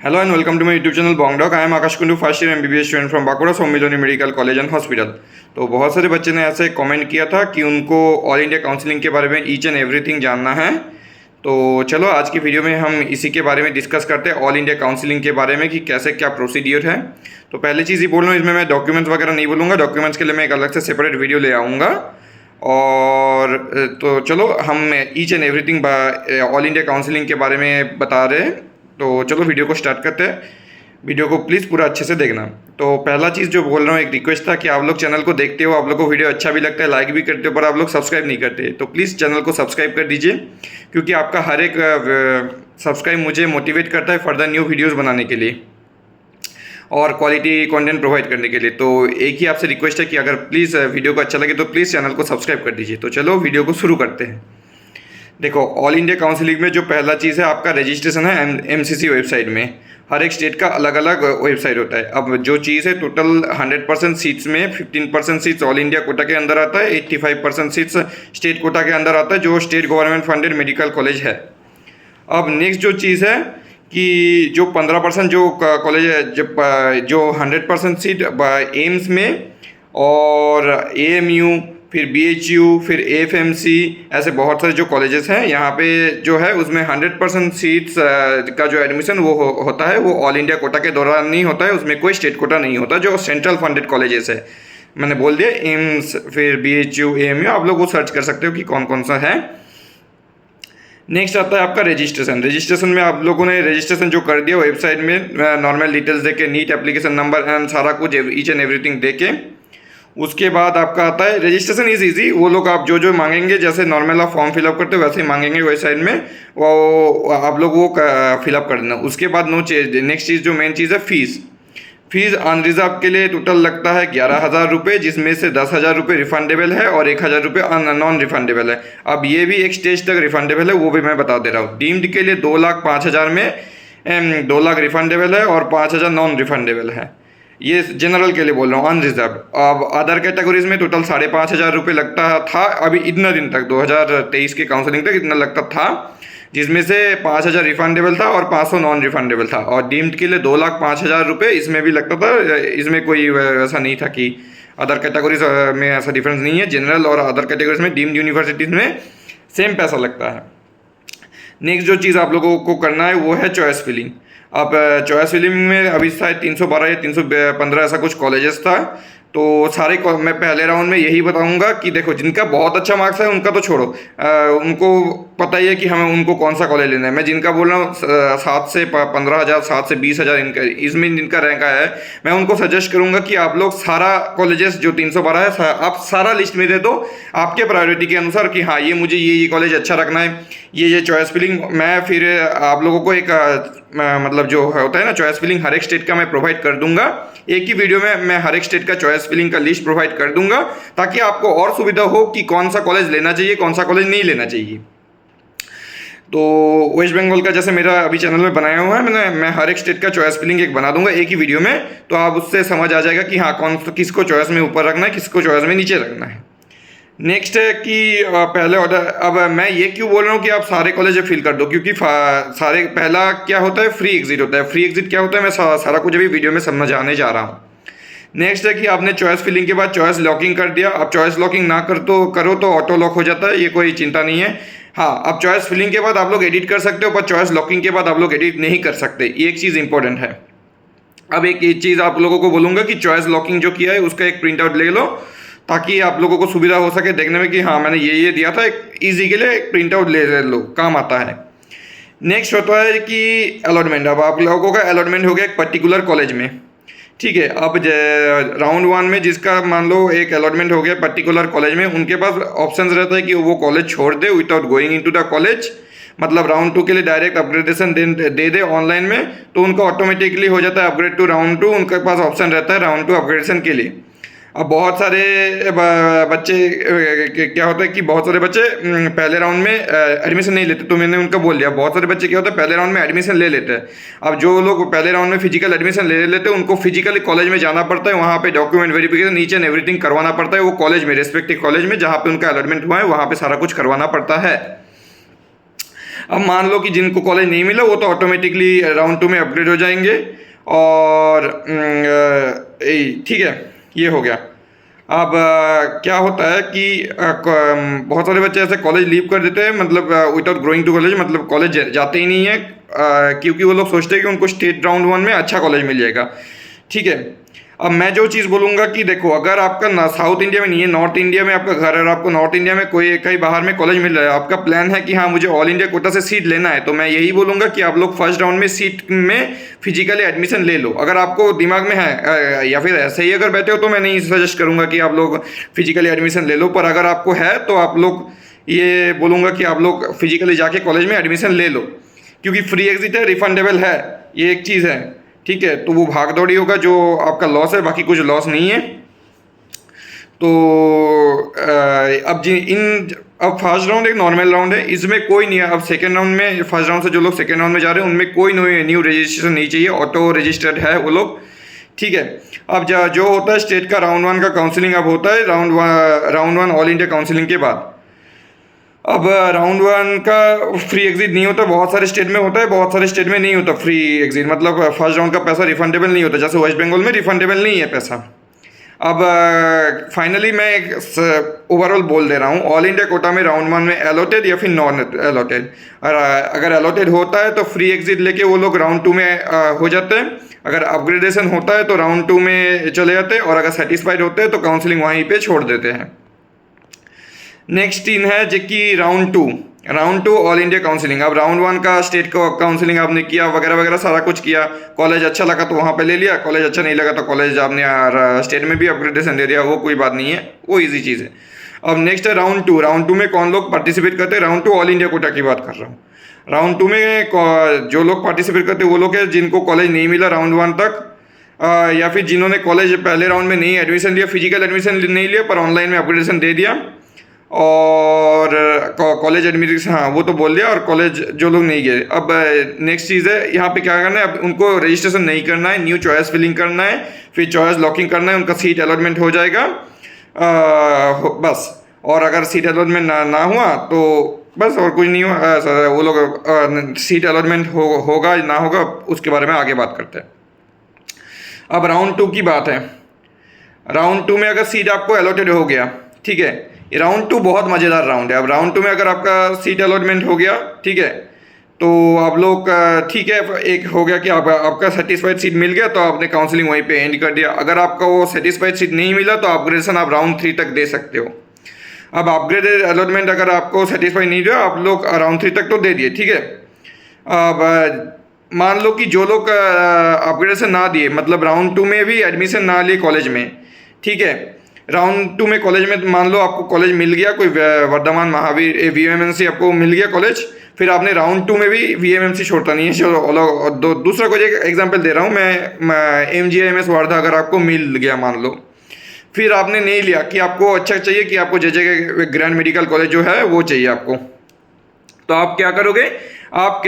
Hello and welcome to my YouTube channel Bongdog. I am Akash Kundu, first year MBBS student from Bankura Sommiloni medical college and hospital. तो बहुत सारे बच्चे ने ऐसे comment किया था कि उनको ऑल इंडिया काउंसलिंग के बारे में ईच एंड एवरीथिंग जानना है। तो चलो आज की वीडियो में हम इसी के बारे में डिस्कस करते हैं, ऑल इंडिया काउंसलिंग के बारे में कि कैसे क्या प्रोसीड्यूर है। तो पहले चीज़ ही बोल रहा हूँ, इसमें मैं डॉक्यूमेंट्स वगैरह नहीं बोलूँगा, डॉक्यूमेंट्स के लिए मैं एक अलग से सेपरेट वीडियो ले आऊँगा। और तो चलो हम each and everything all India counselling के बारे में बता रहे हैं। तो चलो वीडियो को स्टार्ट करते हैं। वीडियो को प्लीज़ पूरा अच्छे से देखना। तो पहला चीज़ जो बोल रहा हूँ, एक रिक्वेस्ट था कि आप लोग चैनल को देखते हो, आप लोग को वीडियो अच्छा भी लगता है, लाइक भी करते हो, पर आप लोग सब्सक्राइब नहीं करते। तो प्लीज़ चैनल को सब्सक्राइब कर दीजिए, क्योंकि आपका हर एक सब्सक्राइब मुझे मोटिवेट करता है फर्दर न्यू वीडियोज़ बनाने के लिए और क्वालिटी कंटेंट प्रोवाइड करने के लिए। तो एक ही आपसे रिक्वेस्ट है कि अगर प्लीज़ वीडियो को अच्छा लगे तो प्लीज़ चैनल को सब्सक्राइब कर दीजिए। तो चलो वीडियो को शुरू करते हैं। देखो, ऑल इंडिया काउंसलिंग में जो पहला चीज़ है आपका रजिस्ट्रेशन है एमसीसी वेबसाइट में। हर एक स्टेट का अलग अलग वेबसाइट होता है। अब जो चीज़ है, टोटल 100% सीट्स में 15% सीट्स ऑल इंडिया कोटा के अंदर आता है, 85% सीट्स स्टेट कोटा के अंदर आता है, जो state government funded medical college है। अब नेक्स्ट जो चीज़ है कि जो 15% जो कॉलेज है, जो 100% सीट एम्स में और एएमयू, फिर बीएचयू, फिर एएफएमसी, ऐसे बहुत सारे जो कॉलेजेस हैं यहाँ पे जो है, उसमें 100% सीट्स का जो एडमिशन वो होता है, वो ऑल इंडिया कोटा के दौरान नहीं होता है। उसमें कोई स्टेट कोटा नहीं होता। जो सेंट्रल फंडेड कॉलेजेस है, मैंने बोल दिया एम्स, फिर बीएचयू, एएमयू, आप लोग वो सर्च कर सकते हो कि कौन कौन सा है। नेक्स्ट आता है आपका रजिस्ट्रेशन। रजिस्ट्रेशन में आप लोगों ने रजिस्ट्रेशन जो कर दिया वेबसाइट में, नॉर्मल डिटेल्स देके, नीट एप्लीकेशन नंबर एंड सारा कुछ ईच एंड एवरीथिंग देके, उसके बाद आपका आता है रजिस्ट्रेशन इज ईजी। वो लोग आप जो जो मांगेंगे, जैसे नॉर्मल आप फॉर्म फिलअप करते हो वैसे ही मांगेंगे वेबसाइट में, वो आप लोग वो फिलअप कर देना। उसके बाद नेक्स्ट चीज़ जो मेन चीज़ है, फीस अनरिजर्व के लिए टोटल लगता है 11,000 रुपये, जिसमें से 10,000 रुपये रिफंडेबल है और 1,000 रुपये नॉन रिफंडेबल है। अब ये भी एक स्टेज तक रिफंडेबल है, वो भी मैं बता दे रहा हूँ। डीम्ड के लिए 2,05,000 में 2 लाख रिफंडेबल है और 5,000 नॉन रिफंडेबल है। ये जनरल के लिए बोल रहा हूँ, अनरिजर्व। अब अदर कैटेगरीज में टोटल 5,500 रुपये लगता था अभी इतना दिन तक, 2023 के काउंसलिंग तक इतना लगता था, जिसमें से 5,000 रिफंडेबल था और 500 नॉन रिफंडेबल था। और डीम्ड के लिए 2,05,000 रुपये इसमें भी लगता था। इसमें कोई ऐसा नहीं था कि अदर कैटेगरीज में ऐसा डिफरेंस नहीं है। जनरल और अदर कैटेगरीज में डीम्ड यूनिवर्सिटीज़ में सेम पैसा लगता है। नेक्स्ट जो चीज़ आप लोगों को करना है वो है चॉइस फिलिंग। अब चॉइस फिलिंग में अभी शायद 312 या 315 ऐसा कुछ कॉलेजेस था। तो सारे मैं पहले राउंड में यही बताऊंगा कि देखो, जिनका बहुत अच्छा मार्क्स है उनका तो छोड़ो, उनको पता ही है कि हमें उनको कौन सा कॉलेज लेना है। मैं जिनका बोल रहा हूँ 7 से 15,000, 7 से 20,000 इनका, इसमें जिनका रैंक आया है, मैं उनको सजेस्ट करूंगा कि आप लोग सारा कॉलेजेस जो 312 है, आप सारा लिस्ट में दे दो आपके प्रायोरिटी के अनुसार कि हाँ, ये मुझे ये कॉलेज अच्छा रखना है, ये चॉइस फिलिंग। मैं फिर आप लोगों को एक मतलब जो होता है ना चॉइस फिलिंग, हर एक स्टेट का मैं प्रोवाइड कर दूंगा। एक ही वीडियो में मैं हर एक स्टेट का चॉइस फिलिंग का लिस्ट प्रोवाइड कर दूंगा, ताकि आपको और सुविधा हो कि कौन सा कॉलेज लेना चाहिए, कौन सा कॉलेज नहीं लेना चाहिए। तो वेस्ट बंगाल का जैसे मेरा अभी चैनल में बनाया हुआ है, मैं हर एक स्टेट का चॉइस फिलिंग एक बना दूंगा एक ही वीडियो में। तो आप उससे समझ आ जाएगा कि हाँ, किसको चॉइस में ऊपर रखना है, किसको चॉइस में नीचे रखना है। नेक्स्ट है कि पहले ऑर्डर। अब मैं ये क्यों बोल रहा हूँ कि आप सारे कॉलेज फिल कर दो, क्योंकि सारे पहला क्या होता है, फ्री एग्जिट होता है। फ्री एग्जिट क्या होता है, मैं सारा कुछ अभी वीडियो में समझाने जा रहा हूँ। नेक्स्ट है कि आपने चॉइस फिलिंग के बाद चॉइस लॉकिंग कर दिया। अब चॉइस लॉकिंग ना करो तो ऑटो लॉक हो जाता है, ये कोई चिंता नहीं है। हाँ, अब चॉइस फिलिंग के बाद आप लोग एडिट कर सकते हो, पर चॉइस लॉकिंग के बाद आप लोग एडिट नहीं कर सकते। ये एक चीज़ इंपॉर्टेंट है। अब एक चीज़ आप लोगों को बोलूँगा कि चॉइस लॉकिंग जो किया है उसका एक प्रिंट आउट ले लो, ताकि आप लोगों को सुविधा हो सके देखने में कि हाँ, मैंने ये दिया था। एक ईजी के लिए एक प्रिंट आउट ले लो, काम आता है। नेक्स्ट होता है कि अलॉटमेंट। अब आप लोगों का अलॉटमेंट हो गया एक पर्टिकुलर कॉलेज में, ठीक है। अब राउंड 1 में जिसका मान लो एक अलॉटमेंट हो गया पर्टिकुलर कॉलेज में, उनके पास ऑप्शन रहता है कि वो कॉलेज छोड़ दे without going into the college. मतलब राउंड 2 के लिए डायरेक्ट अपग्रेडेशन दे दे ऑनलाइन में, तो उनका ऑटोमेटिकली हो जाता है अपग्रेड टू राउंड 2। उनके पास ऑप्शन रहता है राउंड 2 अपग्रेडेशन के लिए। अब बहुत सारे बच्चे क्या होता है कि बहुत सारे बच्चे पहले राउंड में एडमिशन नहीं लेते। तो मैंने उनका बोल दिया, बहुत सारे बच्चे क्या होता है पहले राउंड में एडमिशन ले लेते हैं। अब जो लोग पहले राउंड में फिजिकल एडमिशन ले लेते हैं, उनको फिजिकली कॉलेज में जाना पड़ता है, वहाँ पे document verification each and everything करवाना पड़ता है। वो कॉलेज में, रेस्पेक्टिव कॉलेज में जहाँ पे उनका अलॉटमेंट हुआ है, वहाँ पे सारा कुछ करवाना पड़ता है। अब मान लो कि जिनको कॉलेज नहीं मिला वो तो ऑटोमेटिकली राउंड 2 में अपग्रेड हो जाएंगे। और ठीक है, ये हो गया। अब क्या होता है कि बहुत सारे बच्चे ऐसे कॉलेज लीव कर देते हैं, मतलब विदाउट ग्रोइंग टू कॉलेज, मतलब कॉलेज जाते ही नहीं है, क्योंकि वो लोग सोचते हैं कि उनको स्टेट राउंड 1 में अच्छा कॉलेज मिल जाएगा। ठीक है, अब मैं जो चीज़ बोलूँगा कि देखो, अगर आपका साउथ इंडिया में नहीं है, नॉर्थ इंडिया में आपका घर है और आपको नॉर्थ इंडिया में कोई कहीं बाहर में कॉलेज मिल रहा है, आपका प्लान है कि हाँ मुझे ऑल इंडिया कोटा से सीट लेना है, तो मैं यही बोलूँगा कि आप लोग फर्स्ट राउंड में सीट में फिजिकली एडमिशन ले लो। अगर आपको दिमाग में है या फिर ऐसे ही अगर बैठे हो तो मैं नहीं सजेस्ट करूँगा कि आप लोग फिजिकली एडमिशन ले लो, पर अगर आपको है तो आप लोग, ये बोलूँगा कि आप लोग फिजिकली जाके कॉलेज में एडमिशन ले लो, क्योंकि फ्री एग्जिट है, रिफंडेबल है, ये एक चीज़ है। ठीक है, तो वो भाग दौड़ी होगा जो आपका लॉस है, बाकी कुछ लॉस नहीं है। तो अब फर्स्ट राउंड एक नॉर्मल राउंड है, इसमें कोई नहीं है। अब सेकेंड राउंड में, फर्स्ट राउंड से जो लोग सेकेंड राउंड में जा रहे हैं उनमें कोई न्यू रजिस्ट्रेशन नहीं चाहिए, ऑटो रजिस्टर्ड है वो लोग। ठीक है, अब जो होता है स्टेट का राउंड 1 का काउंसलिंग अब होता है राउंड 1 ऑल इंडिया काउंसलिंग के बाद। अब राउंड 1 का फ्री एग्जिट नहीं होता, बहुत सारे स्टेट में होता है, बहुत सारे स्टेट में नहीं होता फ्री एग्जिट, मतलब फर्स्ट राउंड का पैसा रिफंडेबल नहीं होता, जैसे वेस्ट बंगाल में रिफंडेबल नहीं है पैसा। अब फाइनली मैं एक ओवरऑल बोल दे रहा हूँ, ऑल इंडिया कोटा में राउंड 1 में अलॉटेड या फिर नॉन अलॉटेड। अगर अलॉटेड होता है तो फ्री एग्जिट लेके वो लोग राउंड 2 में हो जाते हैं, अगर अपग्रेडेशन होता है तो राउंड 2 में चले जाते हैं, और अगर सेटिस्फाइड होते हैं तो काउंसलिंग वहीं पे छोड़ देते हैं। नेक्स्ट टीम है जो कि राउंड 2 ऑल इंडिया काउंसलिंग। अब राउंड 1 का स्टेट का काउंसलिंग आपने किया, वगैरह वगैरह सारा कुछ किया, कॉलेज अच्छा लगा तो वहाँ पे ले लिया, कॉलेज अच्छा नहीं लगा तो कॉलेज आपने स्टेट में भी अपग्रेडेशन दे दिया, वो कोई बात नहीं है, वो इजी चीज़ है। अब नेक्स्ट है राउंड 2 में कौन लोग पार्टिसिपेट करते हैं? राउंड 2 ऑल इंडिया कोटा की बात कर रहा हूँ। राउंड 2 में जो लोग पार्टिसिपेट करते हैं वो लोग हैं जिनको कॉलेज नहीं मिला राउंड 1 तक, या फिर जिन्होंने कॉलेज पहले राउंड में नहीं एडमिशन लिया, फिजिकल एडमिशन नहीं लिया पर ऑनलाइन में अपग्रेडेशन दे दिया, और कॉलेज एडमिशन, हाँ वो तो बोल दिया, और कॉलेज जो लोग नहीं गए। अब नेक्स्ट चीज़ है, यहाँ पे क्या करना है, अब उनको रजिस्ट्रेशन नहीं करना है, न्यू चॉइस फिलिंग करना है, फिर चॉइस लॉकिंग करना है, उनका सीट अलॉटमेंट हो जाएगा बस। और अगर सीट अलॉटमेंट ना हुआ तो बस, और कुछ नहीं हुआ, वो लोग सीट अलॉटमेंट होगा ना होगा उसके बारे में आगे बात करते हैं। अब राउंड 2 की बात है। राउंड 2 में अगर सीट आपको अलॉटेड हो गया, ठीक है, राउंड 2 बहुत मज़ेदार राउंड है। अब राउंड 2 में अगर आपका सीट अलॉटमेंट हो गया, ठीक है, तो आप लोग ठीक है, एक हो गया कि आपका सेटिस्फाइड सीट मिल गया तो आपने काउंसलिंग वहीं पे एंड कर दिया। अगर आपका वो सेटिस्फाइड सीट नहीं मिला तो अपग्रेडेशन आप राउंड 3 तक दे सकते हो। अब अपग्रेडेड अलॉटमेंट अगर आपको सेटिस्फाई नहीं हुआ, आप लोग राउंड 3 तक तो दे दिए, ठीक है। अब मान लो कि जो लोग अपग्रेडेशन ना दिए, मतलब राउंड 2 में भी एडमिशन ना लिए कॉलेज में, ठीक है, राउंड 2 में कॉलेज में मान लो आपको कॉलेज मिल गया, कोई वर्धमान महावीर VMMC आपको मिल गया कॉलेज, फिर आपने राउंड 2 में भी VMMC छोड़ता नहीं है। चलो दूसरा कोई एक एग्जांपल दे रहा हूँ मैं, MGIMS वार्धा अगर आपको मिल गया मान लो, फिर आपने नहीं लिया कि आपको अच्छा चाहिए कि आपको JJ ग्रैंड मेडिकल कॉलेज जो है वो चाहिए आपको, तो आप क्या करोगे, आप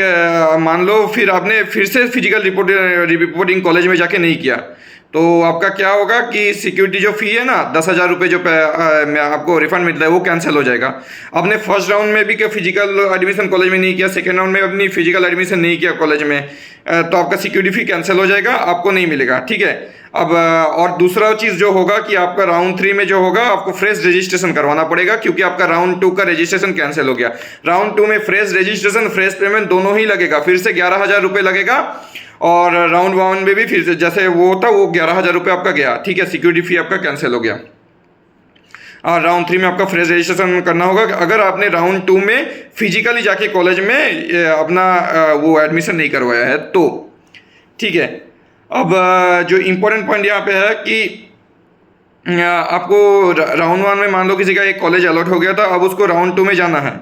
मान लो फिर आपने फिर से फिजिकल रिपोर्टिंग कॉलेज में जाके नहीं किया, तो आपका क्या होगा कि सिक्योरिटी जो फ़ी है ना 10,000 रुपये जो आपको रिफंड मिलता है वो कैंसिल हो जाएगा। आपने फर्स्ट राउंड में भी क्या फिजिकल एडमिशन कॉलेज में नहीं किया, सेकेंड राउंड में अपनी फिजिकल एडमिशन नहीं किया कॉलेज में, तो आपका सिक्योरिटी फ़ी कैंसिल हो जाएगा, आपको नहीं मिलेगा, ठीक है। अब और दूसरा चीज़ जो होगा कि आपका राउंड 3 में जो होगा आपको फ्रेश रजिस्ट्रेशन करवाना पड़ेगा, क्योंकि आपका राउंड 2 का रजिस्ट्रेशन कैंसिल हो गया। राउंड 2 में फ्रेश रजिस्ट्रेशन, फ्रेश पेमेंट दोनों ही लगेगा, फिर से 11,000 रुपये लगेगा, और राउंड 1 में भी फिर से जैसे वो था वो 11,000 रुपये आपका गया, ठीक है, सिक्योरिटी फ़ी आपका कैंसिल हो गया। और राउंड 3 में आपका फ्रेश रजिस्ट्रेशन करना होगा अगर आपने राउंड 2 में फिजिकली जाके कॉलेज में अपना वो एडमिशन नहीं करवाया है तो, ठीक है। अब जो इम्पोर्टेंट पॉइंट यहाँ पे है कि आपको राउंड 1 में मान लो किसी का एक कॉलेज अलॉट हो गया था, अब उसको राउंड 2 में जाना है,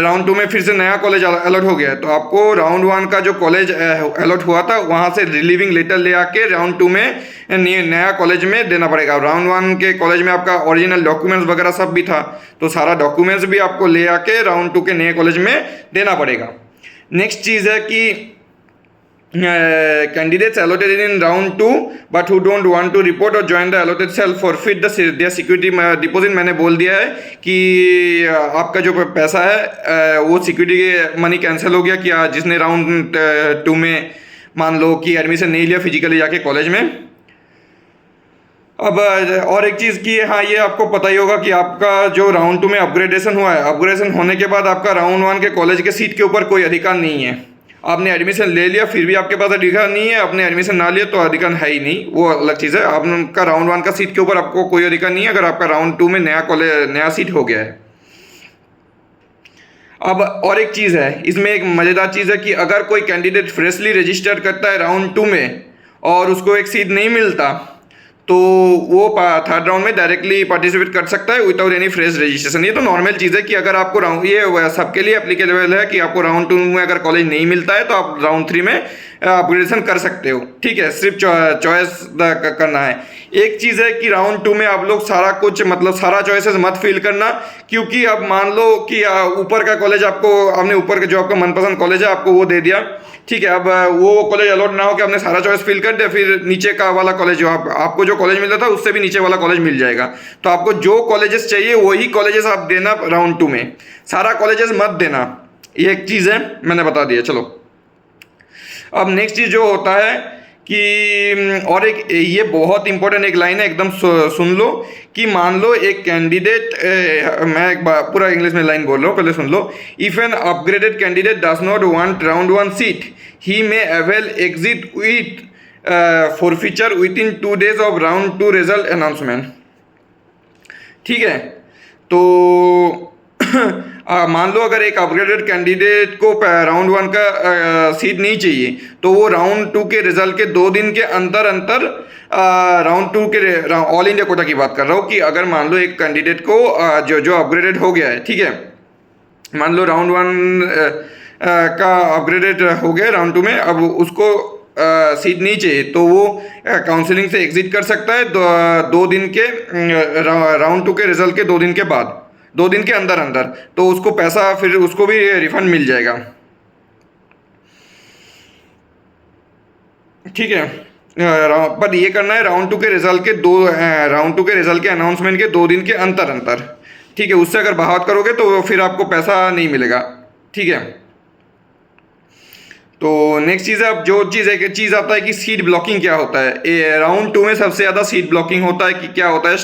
राउंड 2 में फिर से नया कॉलेज अलॉट हो गया है, तो आपको राउंड 1 का जो कॉलेज अलॉट हुआ था वहाँ से रिलीविंग लेटर ले आके राउंड 2 में नया कॉलेज में देना पड़ेगा। राउंड 1 के कॉलेज में आपका ओरिजिनल डॉक्यूमेंट्स वगैरह सब भी था, तो सारा डॉक्यूमेंट्स भी आपको ले आके राउंड 2 के नए कॉलेज में देना पड़ेगा। नेक्स्ट चीज़ है कि candidates allotted in round 2 but who don't want to report or join the allotted cell forfeit their security deposit। मैंने बोल दिया है कि आपका जो पैसा है वो सिक्योरिटी मनी कैंसिल हो गया कि जिसने राउंड 2 में मान लो कि एडमिशन नहीं लिया फिजिकली जाके कॉलेज में। अब और एक चीज़ की हाँ ये आपको पता ही होगा कि आपका जो राउंड 2 में अपग्रेडेशन हुआ है, अपग्रेडेशन होने के बाद आपका राउंड 1 के कॉलेज के सीट के ऊपर कोई अधिकार नहीं है। आपने एडमिशन ले लिया फिर भी आपके पास अधिकार नहीं है, आपने एडमिशन ना लिया तो अधिकार है ही नहीं, वो अलग चीज़ है। आपका राउंड 1 का सीट के ऊपर आपको कोई अधिकार नहीं है अगर आपका राउंड 2 में नया सीट हो गया है। अब और एक चीज़ है इसमें, एक मज़ेदार चीज़ है कि अगर कोई कैंडिडेट फ्रेशली रजिस्टर्ड करता है राउंड 2 में और उसको एक सीट नहीं मिलता तो वो थर्ड राउंड में डायरेक्टली पार्टिसिपेट कर सकता है विदाउट एनी फ्रेश रजिस्ट्रेशन। ये तो नॉर्मल चीज़ है कि अगर आपको राउंड ये सबके लिए एप्लीकेबल है कि आपको राउंड 2 में अगर कॉलेज नहीं मिलता है तो आप राउंड 3 में अपग्रेडेशन कर सकते हो, ठीक है, सिर्फ चॉइस करना है। एक चीज़ है कि राउंड 2 में आप लोग सारा कुछ मतलब सारा चॉइसेस मत फिल करना, क्योंकि अब मान लो कि ऊपर का कॉलेज आपको आपने ऊपर का जो आपका मनपसंद कॉलेज है आपको वो दे दिया, ठीक है, अब वो कॉलेज अलॉट ना हो कि आपने सारा चॉइस फिल कर दिया, फिर नीचे का वाला कॉलेज जो आपको जो कॉलेज मिल रहा था उससे भी नीचे वाला कॉलेज मिल जाएगा। तो आपको जो कॉलेजेस चाहिए वही कॉलेजेस आप देना राउंड 2 में, सारा कॉलेजेस मत देना। ये एक चीज़ है मैंने बता दिया। चलो अब नेक्स्ट चीज़ जो होता है कि और एक ये बहुत इंपॉर्टेंट एक लाइन है, एकदम सुन लो कि मान लो एक कैंडिडेट, मैं एक बार पूरा इंग्लिश में लाइन बोल रहा हूँ पहले सुन लो। If an upgraded candidate does not want round 1 seat ही may avail exit with forfeiture within 2 days of round 2 result announcement, ठीक है। तो मान लो अगर एक अपग्रेडेड कैंडिडेट को राउंड 1 का सीट नहीं चाहिए तो वो राउंड 2 के रिजल्ट के 2 दिन के अंतर राउंड 2 के ऑल इंडिया कोटा की बात कर रहा हूँ कि अगर मान लो एक कैंडिडेट को जो अपग्रेडेड हो गया है, ठीक है, मान लो राउंड 1 का अपग्रेडेड हो गया राउंड 2 में, अब उसको सीट नहीं चाहिए तो वो काउंसलिंग से एग्जिट कर सकता है 2 दिन के राउंड 2 के रिजल्ट के 2 दिन के बाद, 2 दिन के अंदर तो उसको पैसा फिर उसको भी रिफंड मिल जाएगा, ठीक है। पर ये करना है राउंड 2 के रिजल्ट के राउंड 2 के रिजल्ट के अनाउंसमेंट के 2 दिन के अंदर, ठीक है। उससे अगर बहावत करोगे तो फिर आपको पैसा नहीं मिलेगा, ठीक है। तो नेक्स्ट चीज़ है, अब जो चीज़ एक चीज़ आता है कि सीट ब्लॉकिंग क्या होता है। राउंड 2 में सबसे ज़्यादा सीट ब्लॉकिंग होता है कि क्या होता है,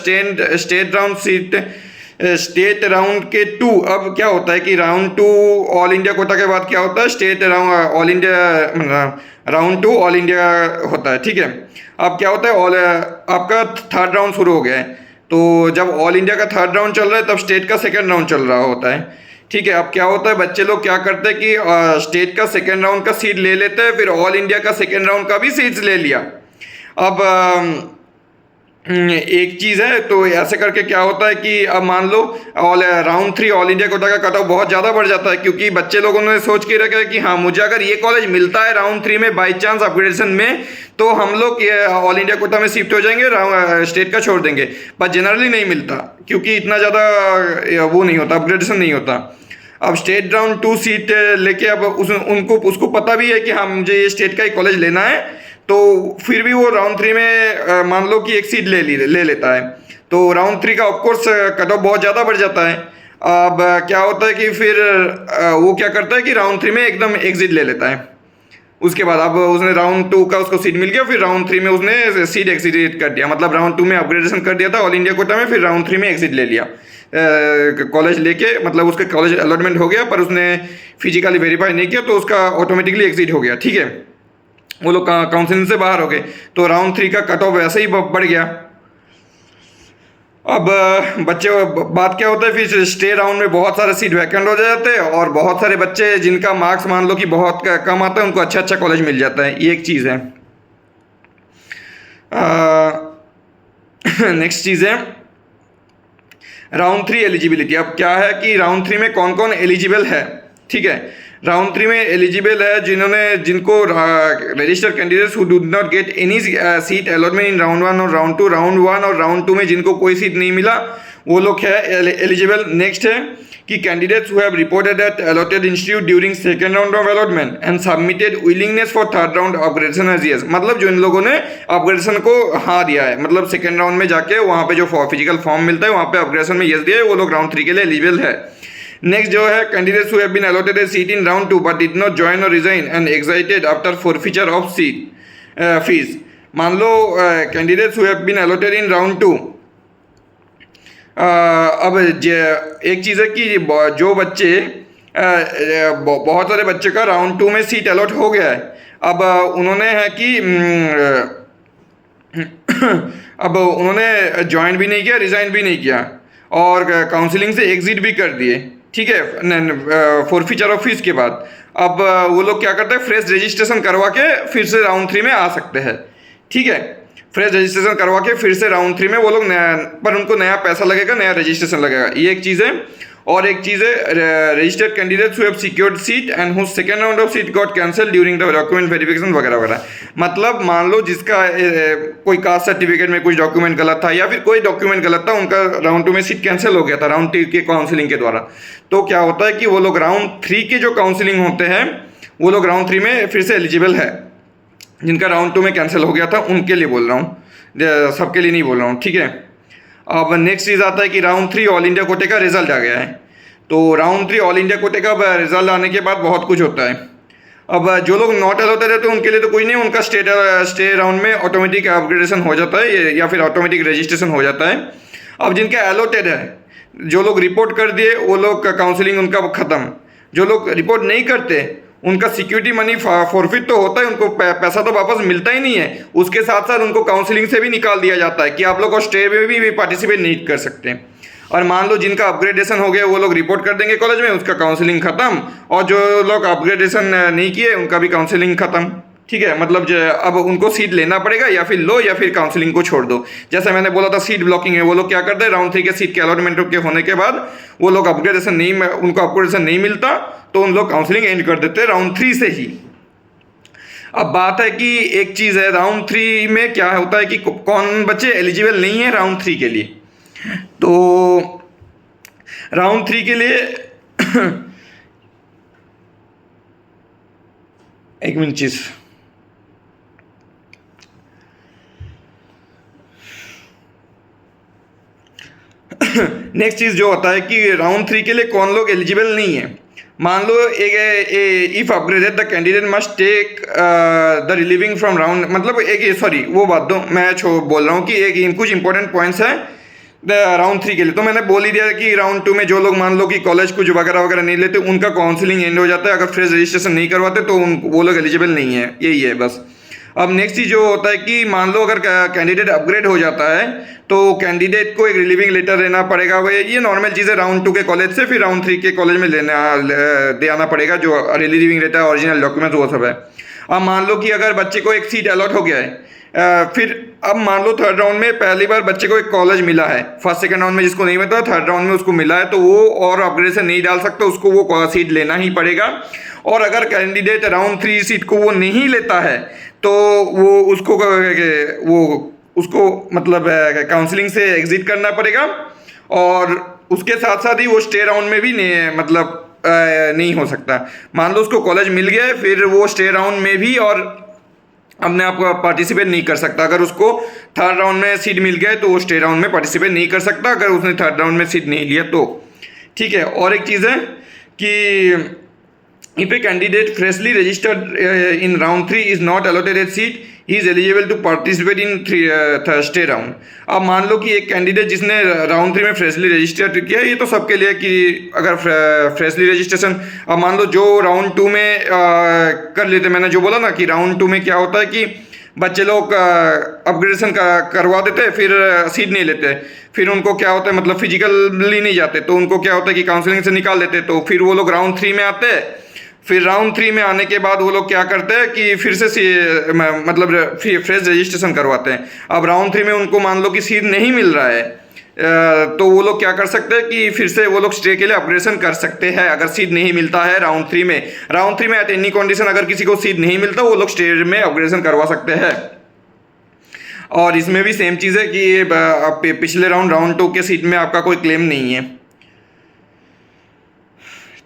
स्टेट राउंड के 2। अब क्या होता है कि राउंड 2 ऑल इंडिया कोटा के बाद क्या होता है, state round all India round 2 all India होता है, ठीक है। अब क्या होता है, आपका थर्ड राउंड शुरू हो गया है, तो जब ऑल इंडिया का थर्ड राउंड चल रहा है तब स्टेट का सेकेंड राउंड चल रहा होता है, ठीक है। अब क्या होता है, बच्चे लोग क्या करते हैं कि स्टेट का सेकेंड राउंड का सीट ले लेते हैं, फिर ऑल इंडिया का सेकेंड राउंड का भी सीट्स ले लिया। अब एक चीज़ है, तो ऐसे करके क्या होता है कि अब मान लो राउंड 3 ऑल इंडिया कोटा का कट ऑफ बहुत ज़्यादा बढ़ जाता है, क्योंकि बच्चे लोगों ने सोच के रखा है कि हाँ मुझे अगर ये कॉलेज मिलता है राउंड 3 में बाई चांस अपग्रेडेशन में तो हम लोग ऑल इंडिया कोटा में शिफ्ट हो जाएंगे, स्टेट का छोड़ देंगे। पर जनरली नहीं मिलता क्योंकि इतना ज़्यादा वो नहीं होता, अपग्रेडेशन नहीं होता। अब स्टेट राउंड 2 सीट लेके अब उसको पता भी है कि हाँ मुझे ये स्टेट का ही कॉलेज लेना है, तो फिर भी वो राउंड 3 में मान लो कि एक सीट ले लेता है, तो राउंड 3 का ऑफकोर्स कट ऑफ बहुत ज़्यादा बढ़ जाता है। अब क्या होता है कि फिर वो क्या करता है कि राउंड 3 में एकदम एग्जिट ले लेता है। उसके बाद अब उसने राउंड 2 का उसको सीट मिल गया, फिर राउंड 3 में उसने सीट एग्जिट कर दिया, मतलब राउंड 2 में अपग्रेडेशन कर दिया था ऑल इंडिया कोटा में, फिर राउंड 3 में एग्जिट ले लिया कॉलेज लेके, मतलब उसका कॉलेज अलॉटमेंट हो गया पर उसने फिजिकली वेरीफाई नहीं किया तो उसका ऑटोमेटिकली एग्जिट हो गया, ठीक है। वो लोग काउंसिलिंग से बाहर हो गए तो राउंड 3 का कट ऑफ वैसे ही बढ़ गया। अब बच्चे बात क्या होता है, फिर स्टे राउंड में बहुत सारे सीट वैकेंट हो जाते हैं और बहुत सारे बच्चे जिनका मार्क्स मान लो कि बहुत कम आता है उनको अच्छा कॉलेज मिल जाता है, ये एक चीज़ है। नेक्स्ट चीज़ है राउंड 3 एलिजिबिलिटी। अब क्या है कि राउंड 3 में कौन कौन एलिजिबल है, ठीक है। राउंड 3 में एलिजिबल है जिनको register candidates who do not get any seat allotment in round 1 और राउंड 2। राउंड 1 और राउंड 2 में जिनको कोई सीट नहीं मिला वो लोग है एलिजिबल। नेक्स्ट है कि candidates who have reported at allotted institute during second round of allotment and submitted willingness for third round upgradation as yes, मतलब जो इन लोगों ने अपग्रेडेशन को हाँ दिया है, मतलब सेकेंड राउंड में जाके वहाँ पे जो फिजिकल फॉर्म मिलता है वहाँ पे अपग्रेडेशन में यस दिया है, वो लोग राउंड 3 के लिए एलिजिबल है। नेक्स्ट जो है candidates who have been allotted a seat in round 2 but did not join or resign and excited after forfeiture of seat fees. मान लो candidates who have been allotted in round 2, अब एक चीज़ है कि जो बच्चे बहुत सारे बच्चे का राउंड 2 में सीट अलॉट हो गया है, अब उन्होंने है कि अब उन्होंने ज्वाइन भी नहीं किया, रिज़ाइन भी नहीं किया और काउंसलिंग से एग्जिट भी कर दिए, ठीक है, फॉरफीचर ऑफ फीस के बाद। अब वो लोग क्या करते हैं, फ्रेश रजिस्ट्रेशन करवा के फिर से राउंड 3 में आ सकते हैं, ठीक है, फ्रेश रजिस्ट्रेशन करवा के फिर से राउंड 3 में वो लोग नया, पर उनको नया पैसा लगेगा, नया रजिस्ट्रेशन लगेगा, ये एक चीज़ है। और एक चीज़ है registered candidates who have secured seat and who second round of seat got cancel during the document verification वगैरह वगैरह। मतलब मान लो जिसका कोई कास्ट सर्टिफिकेट में कुछ डॉक्यूमेंट गलत था या फिर कोई डॉक्यूमेंट गलत था, उनका राउंड 2 में सीट कैंसिल हो गया था राउंड 2 के काउंसिलिंग के द्वारा, तो क्या होता है कि वो लोग राउंड 3 के जो काउंसिलिंग होते हैं वो लोग राउंड 3 में फिर से एलिजिबल है। जिनका राउंड 2 में कैंसिल हो गया था उनके लिए बोल रहा हूँ, सबके लिए नहीं बोल रहा हूँ, ठीक है। अब नेक्स्ट चीज़ आता है कि राउंड 3 ऑल इंडिया कोटे का रिजल्ट आ गया है। तो राउंड 3 ऑल इंडिया कोटे का रिजल्ट आने के बाद बहुत कुछ होता है। अब जो लोग नॉट अलॉटेड रहते हैं उनके लिए तो कोई नहीं, उनका स्टे राउंड में ऑटोमेटिक अपग्रेडेशन हो जाता है या फिर ऑटोमेटिक रजिस्ट्रेशन हो जाता है। अब जिनका अलॉटेड है, जो लोग रिपोर्ट कर दिए वो लोग काउंसलिंग उनका ख़त्म, जो लोग रिपोर्ट नहीं करते उनका सिक्योरिटी मनी फॉरफिट तो होता है, उनको पैसा तो वापस मिलता ही नहीं है, उसके साथ साथ उनको काउंसलिंग से भी निकाल दिया जाता है कि आप लोग को स्टे में भी पार्टिसिपेट नहीं कर सकते। और मान लो जिनका अपग्रेडेशन हो गया वो लोग रिपोर्ट कर देंगे कॉलेज में, उसका काउंसलिंग खत्म, और जो लोग अपग्रेडेशन नहीं किए उनका भी काउंसलिंग खत्म, ठीक है। मतलब अब उनको सीट लेना पड़ेगा, या फिर लो या फिर काउंसलिंग को छोड़ दो। जैसे मैंने बोला था सीट ब्लॉकिंग है, वो लोग क्या करते हैं राउंड 3 के सीट के अलॉटमेंट के होने के बाद वो लोग अपग्रेडेशन नहीं, उनको अपग्रेडेशन नहीं मिलता तो उन लोग काउंसलिंग एंड कर देते हैं राउंड 3 से ही। अब बात है कि एक चीज़ है राउंड 3 में क्या होता है कि कौन बच्चे एलिजिबल नहीं है राउंड 3 के लिए। तो राउंड 3 के लिए एक मिनट चीज़, नेक्स्ट चीज़ जो होता है कि राउंड 3 के लिए कौन लोग एलिजिबल नहीं है। मान लो if upgraded the candidate must take the relieving from round, मतलब वो बात दो, मैं बोल रहा हूँ कि एक कुछ इंपॉर्टेंट पॉइंट्स हैं राउंड 3 के लिए। तो मैंने बोल ही दिया कि राउंड 2 में जो लोग मान लो कि कॉलेज कुछ वगैरह नहीं लेते उनका काउंसलिंग एंड हो जाता है, अगर फ्रेश रजिस्ट्रेशन नहीं करवाते तो वो लोग एलिजिबल नहीं है, यही है बस। अब नेक्स्ट चीज़ जो होता है कि मान लो अगर कैंडिडेट अपग्रेड हो जाता है तो कैंडिडेट को एक रिलीविंग लेटर लेना पड़ेगा, वो ये नॉर्मल चीज़ है राउंड 2 के कॉलेज से, फिर राउंड 3 के कॉलेज में दे आना पड़ेगा, जो रिलीविंग लेटर ओरिजिनल डॉक्यूमेंट वो सब है। अब मान लो कि अगर बच्चे को एक सीट अलॉट हो गया है, फिर अब मान लो थर्ड राउंड में पहली बार बच्चे को एक कॉलेज मिला है, फर्स्ट सेकंड राउंड में जिसको नहीं मिलता थर्ड राउंड में उसको मिला है, तो वो और अपग्रेडेशन नहीं डाल सकता, उसको वो सीट लेना ही पड़ेगा। और अगर कैंडिडेट राउंड 3 सीट को वो नहीं लेता है तो वो उसको मतलब काउंसलिंग से एग्जिट करना पड़ेगा, और उसके साथ साथ ही वो स्टे राउंड में भी नहीं हो सकता। मान लो उसको कॉलेज मिल गया है, फिर वो स्टे राउंड में भी और अपने आप को पार्टिसिपेट नहीं कर सकता। अगर उसको थर्ड राउंड में सीट मिल गया है तो वो स्टे राउंड में पार्टिसिपेट नहीं कर सकता, अगर उसने थर्ड राउंड में सीट नहीं लिया तो, ठीक है। और एक चीज़ है कि if a candidate freshly registered in round 3 is not allotted a seat, he is eligible to participate in stay round। अब मान लो कि एक कैंडिडेट जिसने राउंड 3 में फ्रेशली रजिस्टर किया है, ये तो सबके लिए कि अगर फ्रेशली रजिस्ट्रेशन, अब मान लो जो राउंड 2 में कर लेते, मैंने जो बोला ना कि राउंड 2 में क्या होता है कि बच्चे लोग अपग्रेडेशन करवा देते, फिर सीट नहीं लेते, फिर उनको क्या होता है मतलब फिजिकली नहीं जाते, तो उनको क्या होता है कि काउंसलिंग से निकाल देते, तो फिर वो लोग राउंड 3 में आते हैं। फिर राउंड 3 में आने के बाद वो लोग क्या करते हैं कि फिर से मतलब फ्रेश रजिस्ट्रेशन करवाते हैं। अब राउंड 3 में उनको मान लो कि सीट नहीं मिल रहा है, तो वो लोग क्या कर सकते हैं कि फिर से वो लोग स्टे के लिए अपग्रेडेशन कर सकते हैं, अगर सीट नहीं मिलता है राउंड 3 में। राउंड 3 में एट एनी कंडीशन अगर किसी को सीट नहीं मिलता वो लोग स्टे में अपग्रेडेशन करवा सकते हैं। और इसमें भी सेम चीज़ है कि ये पिछले राउंड 2 के सीट में आपका कोई क्लेम नहीं है,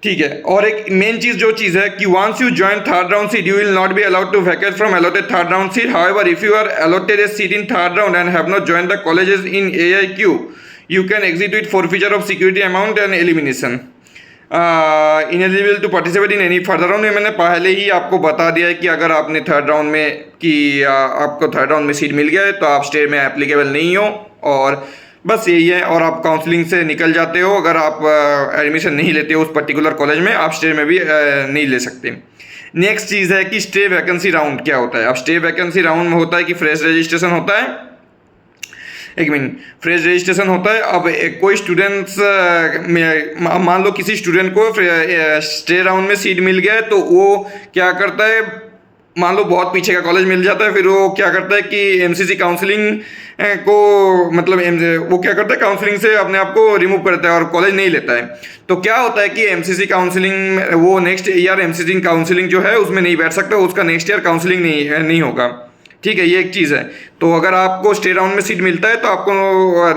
ठीक है। और एक मेन चीज़ है कि once you join third round seat you will not be allowed to vacate from allotted third round seat. However if you are allotted a seat in third round and have not join the colleges in AIQ you can exit with forfeiture of security amount and elimination. Ineligible to participate in any further round में मैंने पहले ही आपको बता दिया है कि अगर आपने थर्ड राउंड में कि आपको थर्ड राउंड में सीट मिल गया है तो आप स्टे में एप्लीकेबल नहीं हो, और बस यही है। और आप काउंसलिंग से निकल जाते हो, अगर आप एडमिशन नहीं लेते हो उस पर्टिकुलर कॉलेज में, आप स्टे में भी नहीं ले सकते। नेक्स्ट चीज़ है कि स्टे वैकेंसी राउंड क्या होता है। अब स्टे वैकेंसी राउंड में होता है कि फ्रेश रजिस्ट्रेशन होता है, एक मिनट, फ्रेश रजिस्ट्रेशन होता है। अब कोई स्टूडेंट्स मान लो किसी स्टूडेंट को स्टे राउंड में सीट मिल गया है तो वो क्या करता है, मान लो बहुत पीछे का कॉलेज मिल जाता है, फिर वो क्या करता है कि MCC काउंसलिंग को मतलब वो क्या करता है काउंसलिंग से अपने आप को रिमूव करता है और कॉलेज नहीं लेता है। तो क्या होता है कि MCC काउंसलिंग वो नेक्स्ट ईयर MCC काउंसलिंग जो है उसमें नहीं बैठ सकता, उसका नेक्स्ट ईयर काउंसलिंग नहीं होगा, ठीक है। ये एक चीज़ है। तो अगर आपको स्टे राउंड में सीट मिलता है तो आपको,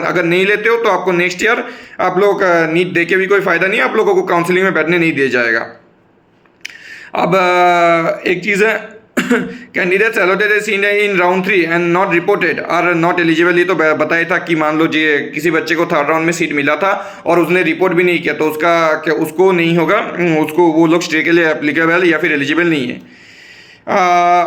अगर नहीं लेते हो तो आपको नेक्स्ट ईयर आप लोग नीट दे के भी कोई फ़ायदा नहीं है, आप लोगों को काउंसलिंग में बैठने नहीं दिया जाएगा। अब एक चीज़ है candidates allotted seat in round 3 and not reported are not eligible. ये तो बताया था कि मान लो जी किसी बच्चे को थर्ड राउंड में सीट मिला था और उसने रिपोर्ट भी नहीं किया तो उसको नहीं होगा, उसको वो लोग स्टे के लिए एप्लीकेबल या फिर एलिजिबल नहीं है।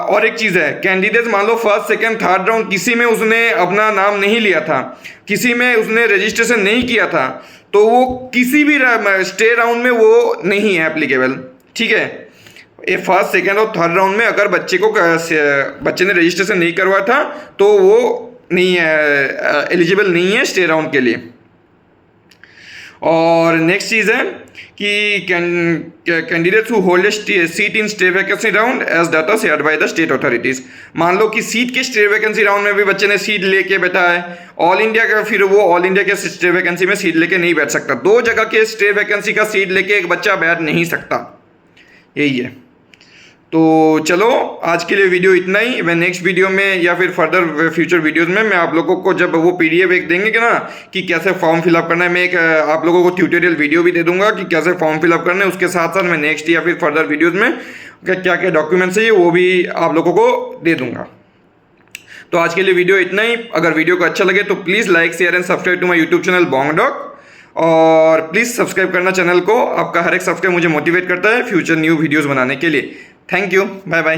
और एक चीज़ है, कैंडिडेट्स मान लो फर्स्ट सेकंड थर्ड राउंड किसी में उसने अपना नाम नहीं लिया था, किसी में उसने रजिस्ट्रेशन नहीं किया था, तो वो किसी भी स्टे राउंड में वो नहीं है एप्लीकेबल, ठीक है। ये फर्स्ट सेकंड और थर्ड राउंड में अगर बच्चे ने रजिस्ट्रेशन नहीं करवाया था तो वो नहीं है, एलिजिबल नहीं है स्टे राउंड के लिए। और नेक्स्ट चीज़ है कि candidates who hold seat in stray vacancy round as data shared by the state authorities. मान लो कि सीट के स्टे वैकेंसी राउंड में भी बच्चे ने सीट लेके बैठा है ऑल इंडिया का, फिर वो ऑल इंडिया के स्टे वैकेंसी में सीट लेके नहीं बैठ सकता। 2 जगह के स्टे वैकेंसी का सीट लेके एक बच्चा बैठ नहीं सकता, यही है। तो चलो आज के लिए वीडियो इतना ही। मैं नेक्स्ट वीडियो में या फिर फर्दर फ्यूचर वीडियोस में मैं आप लोगों को जब वो PDF एक देंगे कि ना कि कैसे फॉर्म फिलअप करना है, मैं एक आप लोगों को ट्यूटोरियल वीडियो भी दे दूंगा कि कैसे फॉर्म फिलअप करना है। उसके साथ साथ मैं नेक्स्ट या फिर फर्दर वीडियोज़ में क्या क्या डॉक्यूमेंट्स चाहिए वो भी आप लोगों को दे दूंगा। तो आज के लिए वीडियो इतना ही। अगर वीडियो को अच्छा लगे तो please like share and subscribe to my YouTube channel Bongdog, और प्लीज़ सब्सक्राइब करना चैनल को। आपका हर एक सब्सक्राइब मुझे मोटिवेट करता है फ्यूचर न्यू वीडियोज़ बनाने के लिए। Thank you, bye bye.